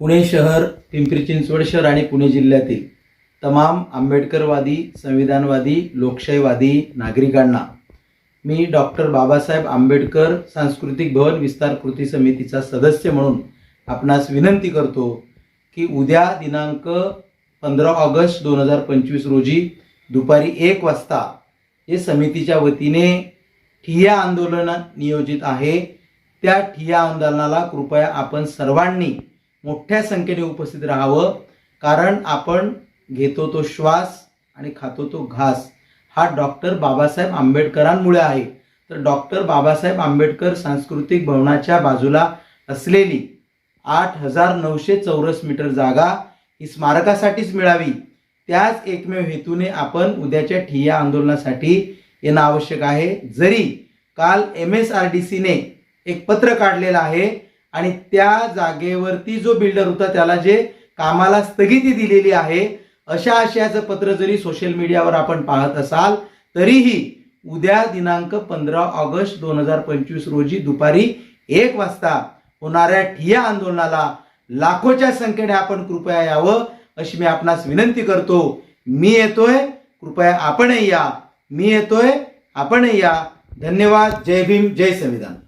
पुणे शहर, पिंपरी चिंचवड शहर आणि पुणे जिल्ह्यातील तमाम आंबेडकरवादी, संविधानवादी, लोकशाहीवादी नागरिकांना मी डॉक्टर बाबासाहेब आंबेडकर सांस्कृतिक भवन विस्तार कृती समितीचा सदस्य म्हणून आपणास विनंती करतो की उद्या दिनांक 15 ऑगस्ट 2025 रोजी दुपारी 1 वाजता जे समितीच्या वतीने ठिय्या आंदोलन नियोजित आहे त्या ठिय्या आंदोलनाला कृपया आपण सर्वांनी मोठ्या संख्येने उपस्थित राहावं, कारण आपण घेतो तो श्वास आणि खातो तो घास हा डॉक्टर बाबासाहेब आंबेडकरांमुळे आहे। तर डॉक्टर बाबासाहेब आंबेडकर सांस्कृतिक भवनाच्या बाजूला असलेली 8,900 चौरस मीटर जागा ही स्मारकासाठीच मिळावी, त्याच एकमेव हेतूने आपण उद्याच्या ठिय्या आंदोलनासाठी येणं आवश्यक आहे। जरी काल MSRDCने एक पत्र काढलेलं आहे आणि त्या जागेवरती जो बिल्डर होता त्याला जे कामाला स्थगिती दिलेली आहे अशा आशयाचं पत्र जरी सोशल मीडियावर आपण पाहत असाल तरीही उद्या दिनांक 15 ऑगस्ट 2025 रोजी दुपारी 1 वाजता होणाऱ्या ठिय्या आंदोलनाला लाखोच्या संख्येने आपण कृपया यावं अशी मी आपणास विनंती करतो। मी येतोय, कृपया आपणही या। मी येतोय, आपणही या। धन्यवाद। जय भीम, जय संविधान।